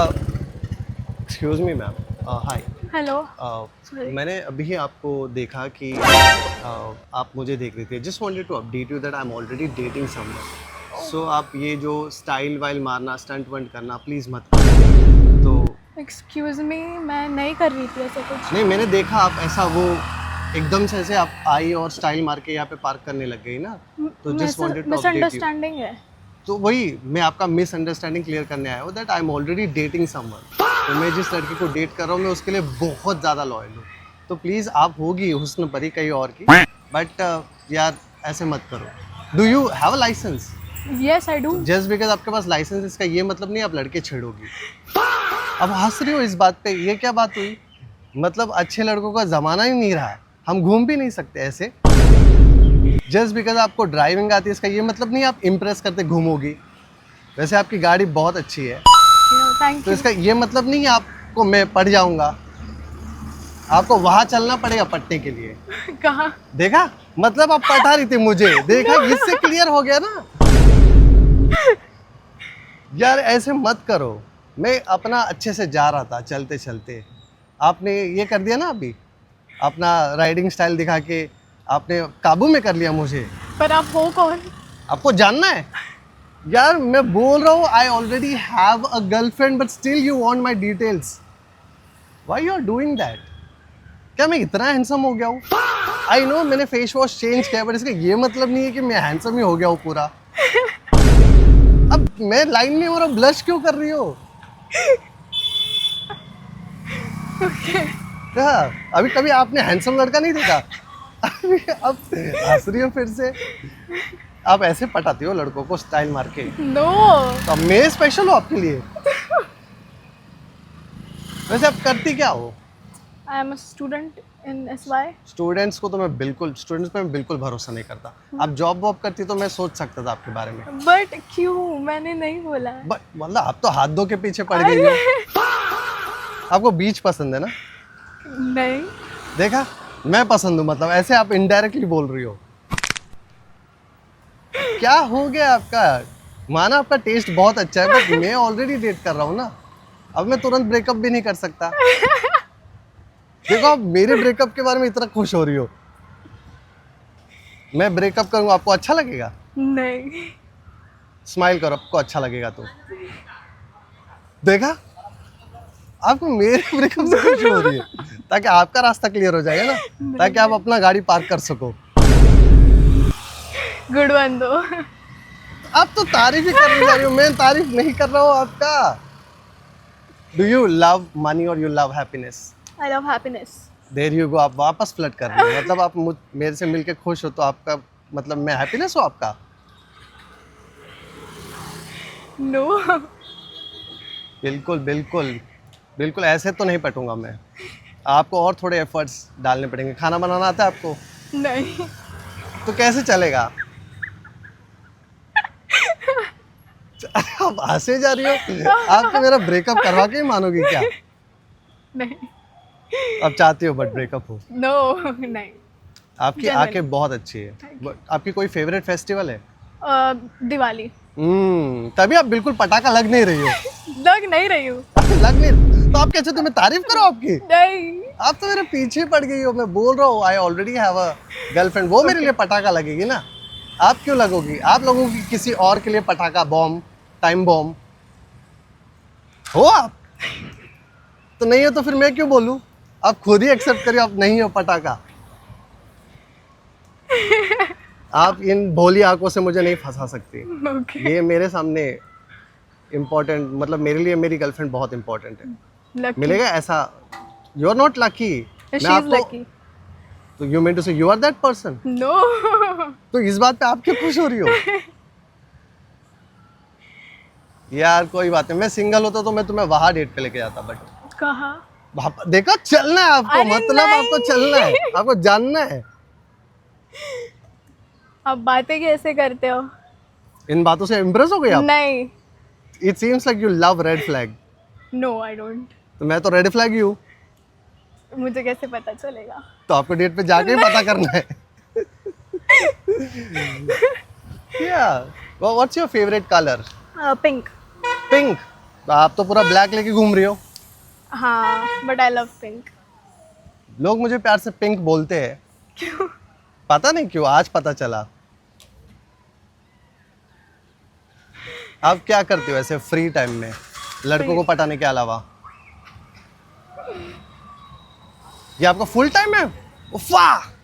Excuse me ma'am, हाय। Hello. मैंने अभी आपको देखा कि आप मुझे देख रहे थे। Just wanted to update you that I am already dating someone. So आप ये जो स्टाइल वाइल मारना, स्टंट वंट करना प्लीज़ मत करो। तो एक्सक्यूज़ मी, मैं नहीं कर रही थी ऐसा कुछ। नहीं, मैंने देखा आप ऐसा वो एकदम से ऐसे आप आई और स्टाइल मार के यहाँ पे पार्क करने लग गई ना। तो just wanted to update you. Misunderstanding है। तो वही मैं आपका मिसअंडरस्टैंडिंग क्लियर करने आया हूँ that I am already dating someone. तो मैं जिस लड़की को डेट कर रहा हूँ मैं उसके लिए बहुत ज़्यादा लॉयल हूँ। तो प्लीज़ आप होगी हुस्न परी कहीं और की, बट यार ऐसे मत करो। Do you have a licence? Yes I do. Just because आपके पास लाइसेंस इसका ये मतलब नहीं आप लड़के छेड़ोगी। अब हंस रही हो इस बात पे, ये क्या बात हुई? मतलब अच्छे लड़कों का ज़माना ही नहीं रहा, हम घूम भी नहीं सकते ऐसे। जस्ट बिकॉज आपको ड्राइविंग आती है इसका ये मतलब नहीं आप इम्प्रेस करते घूमोगी। वैसे आपकी गाड़ी बहुत अच्छी है, थैंक तो यू। इसका ये मतलब नहीं आपको मैं पढ़ जाऊंगा। आपको वहां चलना पड़ेगा पढ़ने के लिए। कहाँ? देखा, मतलब आप पढ़ा रही थी मुझे, देखा इससे क्लियर हो गया ना। यार ऐसे मत करो। मैं अपना अच्छे से जा रहा था चलते चलते, आपने ये कर दिया ना अभी, अपना राइडिंग स्टाइल दिखा के आपने काबू में कर लिया मुझे। पर आप हो कौन? आपको जानना है? यार मैं बोल रहा हूँ I already have a girlfriend but still you want my details. Why you are doing that? क्या मैं इतना हैंडसम हो गया हूँ? आई नो मैंने फेस वॉश चेंज किया, बट इसका ये मतलब नहीं है कि मैं हैंडसम ही हो गया हूँ पूरा। अब मैं लाइन में हो रहा, ब्लश क्यों कर रही हो? क्या अभी कभी आपने हैंडसम लड़का नहीं देखा? अभी अब हंस रही हो फिर से? आप ऐसे पटाती हो लड़कों को स्टाइल मार के? नो। तो अब मैं स्पेशल हूँ आपके लिए? वैसे आप करती क्या हो? I am a student in SY। Students पे मैं बिल्कुल भरोसा नहीं करता। आप जॉब वॉब करती तो मैं सोच सकता था आपके बारे में। बट क्यों? मैंने नहीं बोला है। बट मतलब आप तो हाथ धो के पीछे पड़ गई हो। आपको बीच पसंद है ना? नहीं। देखा, मैं पसंद हूँ, मतलब ऐसे आप इनडायरेक्टली बोल रही हो। क्या हो गया आपका? माना आपका टेस्ट बहुत अच्छा है, बट मैं ऑलरेडी डेट कर रहा हूँ ना। अब मैं तुरंत ब्रेकअप भी नहीं कर सकता। देखो आप मेरे ब्रेकअप के बारे में इतना खुश हो रही हो, मैं ब्रेकअप करूँगा आपको अच्छा लगेगा? नहीं। स्माइल करो, आपको अच्छा लगेगा तो। देखा, आपको मेरे ब्रेकअप से खुशी हो रही है ताकि आपका रास्ता क्लियर हो जाएगा ना, ताकि आप अपना गाड़ी पार्क कर सको। गुड वन दो। आप तो तारीफ ही करने जा रही हो, मैं तारीफ नहीं कर रहा हूँ आपका। डू यू लव मनी और you love happiness? I love happiness. There you go, आप वापस फ्लर्ट कर रही हो। मतलब आप मेरे से मिलके खुश हो तो आपका मतलब मैं हैप्पीनेस हो आपका? नो। बिल्कुल बिल्कुल बिल्कुल, ऐसे तो नहीं पटूंगा मैं। आपको और थोड़े एफर्ट्स डालने पड़ेंगे। खाना बनाना आता है आपको? नहीं। तो कैसे चलेगा? आप हंसे जा रही हो। आप तो मेरा ब्रेकअप करवा के ही मानोगी क्या? नहीं। आप चाहती हो बट ब्रेकअप हो? नो। नहीं। आपकी Genuinely. आंखें बहुत अच्छी है। आपकी कोई फेवरेट फेस्टिवल है? दिवाली। तभी आप बिल्कुल पटाखा लग नहीं रही हो। लग नहीं रही हूँ। लग नहीं तो आप कैसे, तुम्हें तारीफ करो आपकी? नहीं। आप तो मेरे पीछे पड़ गई हो। मैं बोल रहा हूँ I already have a girlfriend, वो मेरे लिए पटाखा लगेगी ना। आप क्यों लगोगी? आप लोगोगी किसी और के लिए पटाखा, बॉम्ब, टाइम बॉम्ब हो आप? तो नहीं हो तो फिर मैं क्यों बोलूं? आप खुद ही एक्सेप्ट करिए आप नहीं हो पटाखा। आप इन भोली आंखों से मुझे नहीं फंसा सकती। Okay. ये मेरे सामने इम्पोर्टेंट, मतलब मेरे लिए मेरी गर्लफ्रेंड बहुत इम्पोर्टेंट है। Lucky. मिलेगा ऐसा? You are not lucky. She is lucky. तो you mean to say you are that person? No. तो इस बात पे आप क्यों खुश हो रही हो? यार कोई बात नहीं, मैं सिंगल होता तो मैं तुम्हें वहां डेट पे लेके जाता, बट कहाँ? देखो चलना है आपको, अरे मतलब नहीं। आपको चलना है, आपको जानना है। आप बातें कैसे करते हो? इन बातों से इम्प्रेस हो गए आप? नहीं। It seems like you love red flag. No, I don't. तो मैं तो रेड फ्लैग ही हूँ। मुझे कैसे पता चलेगा? तो आपको डेट पे जाके ही पता करना है। What's your favourite colour? Pink. Pink. तो आप तो पूरा ब्लैक लेके घूम रही हो। हाँ बट आई लव पिंक। लोग मुझे प्यार से पिंक बोलते हैं। क्यों? पता नहीं क्यों, आज पता चला। आप क्या करती हो ऐसे फ्री टाइम में लड़कों को पटाने के अलावा? ये आपका फुल टाइम है? उफ़ा!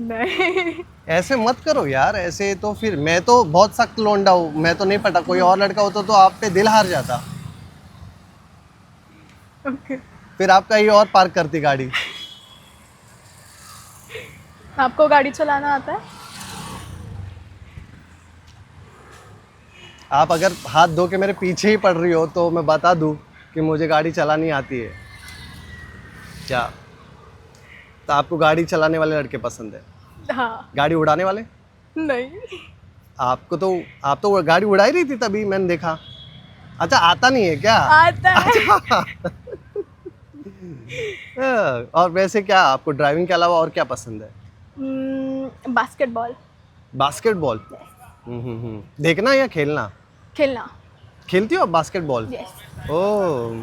नहीं। ऐसे मत करो यार, ऐसे तो फिर मैं तो बहुत सख्त लौंडा हूँ, मैं तो नहीं पटा। कोई और लड़का होता तो आप पे दिल हार जाता। ओके। फिर आप कहीं और पार्क करती गाड़ी। आपको गाड़ी चलाना आता है? आप अगर हाथ धो के मेरे पीछे ही पड़ रही हो तो मैं बता दूं कि मुझे गाड़ी चलानी आती है क्या? तो आपको गाड़ी चलाने वाले लड़के पसंद है, हाँ। गाड़ी उड़ाने वाले? नहीं। आपको तो, आप तो गाड़ी उड़ा ही रही थी तभी मैंने देखा। अच्छा, आता नहीं है क्या? आता है। और वैसे क्या आपको ड्राइविंग के अलावा और क्या पसंद है? बास्केटबॉल। बास्केटबॉल? देखना या खेलना? खेलना। खेलती हो आप बास्केटबॉल? यस। ओह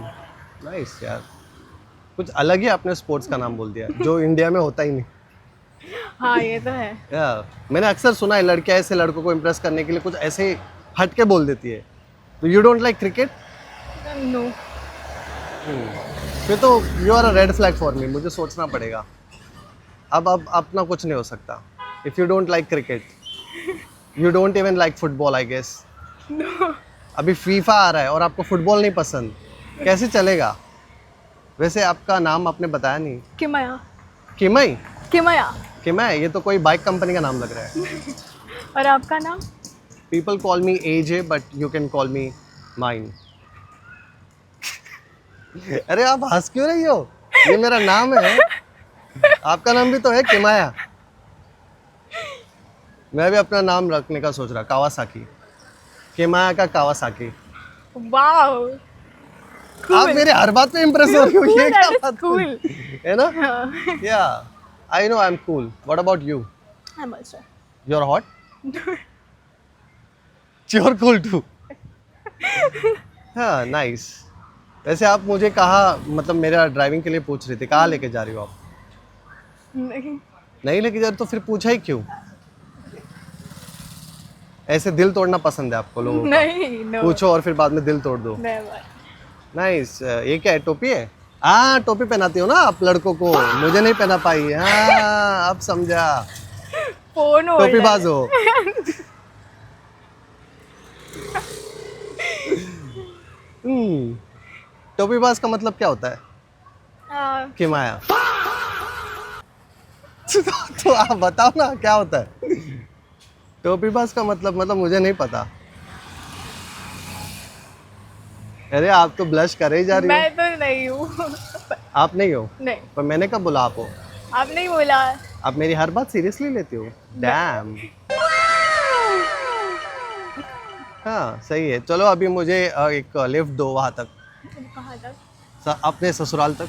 नाइस यार, कुछ अलग ही आपने स्पोर्ट्स का नाम बोल दिया जो इंडिया में होता ही नहीं। हाँ ये तो है। या मैंने अक्सर सुना है लड़कियां ऐसे लड़कों को इम्प्रेस करने के लिए कुछ ऐसे हट के बोल देती है। तो you don't like cricket? No. फिर तो you are a red flag for me, मुझे सोचना पड़ेगा। अब अपना कुछ नहीं हो सकता। If you don't like cricket, you don't even like football I guess. No. अभी फीफा आ रहा है और आपको फुटबॉल नहीं पसंद, कैसे चलेगा? वैसे आपका नाम आपने बताया नहीं। किमया। किमई? किमया। किमई, ये तो कोई बाइक कंपनी का नाम लग रहा है। और आपका नाम? People call me AJ but you can call me mine. अरे आप हंस क्यों रही हो? ये मेरा नाम है, आपका नाम भी तो है किमाया। मैं भी अपना नाम रखने का सोच रहा, कावासाकी। किमाया का कावासाकी। वाओ। आप मेरे हर बात पे इम्प्रेस हो रही हो, ये क्या बात कूल। है ना? Yeah I know I am cool. What about you? I am also. You are hot? You are cool too. हाँ नाइस। वैसे आप मुझे कहाँ, मतलब मेरा ड्राइविंग के लिए पूछ रहे थे, कहाँ लेके जा रही हो आप? नहीं। नहीं लेके जा रही तो फिर पूछा ही क्यों? ऐसे दिल तोड़ना पसंद है आपको लोगों का? नहीं। नो। पूछो और फिर बाद में दिल तोड़ दो। नेवर। नाइस। ये क्या है, टोपी है? हाँ टोपी पहनाती हो ना आप लड़कों को, मुझे नहीं पहना पाई। हाँ अब समझा, फोन हो टोपी बाज हो। टोपी बाज का मतलब क्या होता है? किमाया। तो आप बताओ ना क्या होता है? टोपी बाज का मतलब मुझे नहीं पता। अरे आप तो ब्लश करे ही जा रही हो। मैं तो नहीं हूँ। आप नहीं हो? नहीं। पर मैंने कब बोला आप हो? आप नहीं बोला। आप मेरी हर बात सीरियसली लेती हो? डैम। हाँ सही है। चलो अभी मुझे एक लिफ्ट दो वहाँ तक, कहाँ तक? अपने ससुराल तक।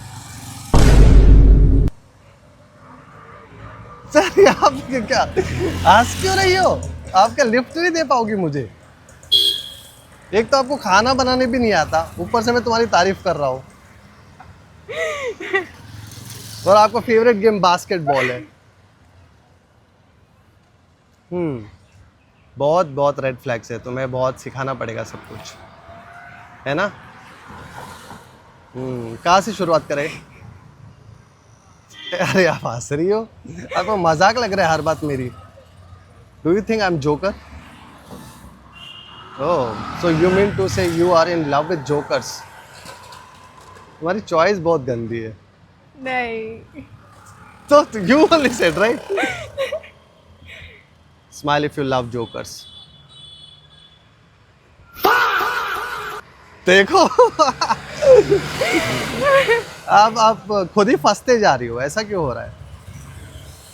सर आप क्या हंस क्यों रही हो? आप क्या लिफ्ट नहीं दे पाओगी मुझे? एक तो आपको खाना बनाने भी नहीं आता, ऊपर से मैं तुम्हारी तारीफ कर रहा हूँ। और आपका फेवरेट गेम बास्केटबॉल है। बहुत बहुत रेड फ्लैग्स है, तुम्हें बहुत सिखाना पड़ेगा सब कुछ, है ना? कहाँ से शुरुआत करें? अरे आप हंस रही हो, आपको मजाक लग रहा है हर बात मेरी। Do you think I am joker? Oh so you mean to say you are in love with jokers. तुम्हारी चॉइस बहुत गंदी है। नहीं। तो you only said right, smile if you love jokers. देखो आप खुद ही फंसते जा रही हो, ऐसा क्यों हो रहा है?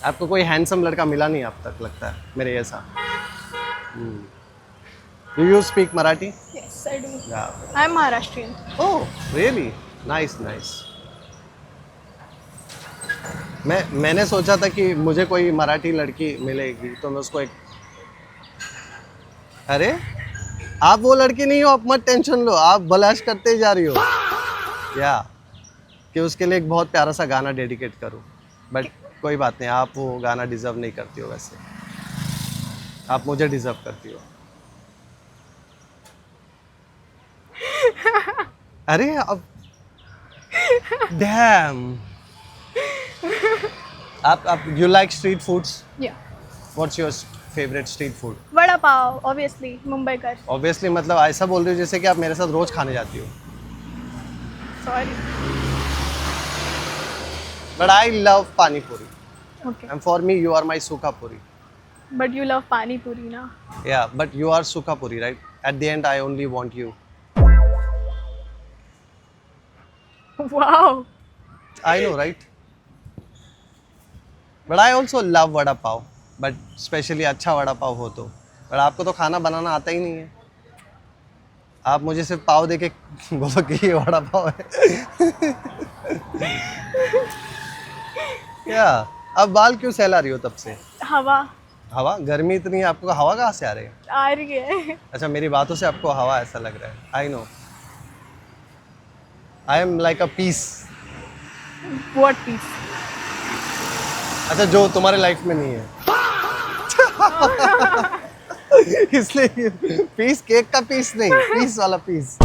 आपको कोई हैंडसम लड़का मिला नहीं अब तक, लगता है मेरे जैसा। Do you speak Marathi? Yes, I do. I am Maharashtrian. Oh really, nice nice. मैंने सोचा था कि मुझे कोई मराठी लड़की मिलेगी तो मैं उसको एक, अरे आप वो लड़की नहीं हो, आप मत टेंशन लो, आप बलाश करते ही जा रही हो या कि उसके लिए एक बहुत प्यारा सा गाना डेडिकेट करूं, बट कोई बात नहीं, आप वो गाना डिजर्व नहीं करती हो, वैसे आप मुझे डिजर्व करती हो। अरे अब डैम, आप यू लाइक स्ट्रीट फूड्स, या what's your favourite street food? Vada pav obviously Mumbai का। ऑब्वियसली मतलब ऐसा बोल रही हो जैसे कि आप मेरे साथ रोज खाने जाती हो। Sorry. But I love pani puri, okay and for me you are my सूखा puri. But you love pani पूरी ना। Yeah, but you are Sukha Puri, right? At the end, I only want you. Wow. I know, right? But I also love vada pav. But especially अच्छा vada pav हो तो। But आपको तो खाना बनाना आता ही नहीं है। आप मुझे सिर्फ पाव दे के बोलो कि ये वड़ा पाव है। क्या? अब बाल क्यों सहला रही हो तब से? हवा हवा? गर्मी इतनी है, आपको हवा कहाँ से आ रही है? आ रही है। अच्छा, मेरी बातों से आपको हवा ऐसा लग रहा है। I know, I am like a peace. What peace? अच्छा, जो तुम्हारे लाइफ में नहीं है। इसलिए पीस, केक का पीस नहीं, पीस वाला peace.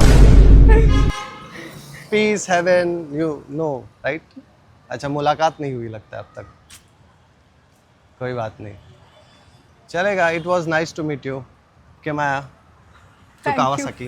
Peace, heaven, you know, right? अच्छा, मुलाकात नहीं हुई लगता है अब तक। कोई बात नहीं, चलेगा। It was nice to meet you. क्या माया, तो Thank you. कावासाकी।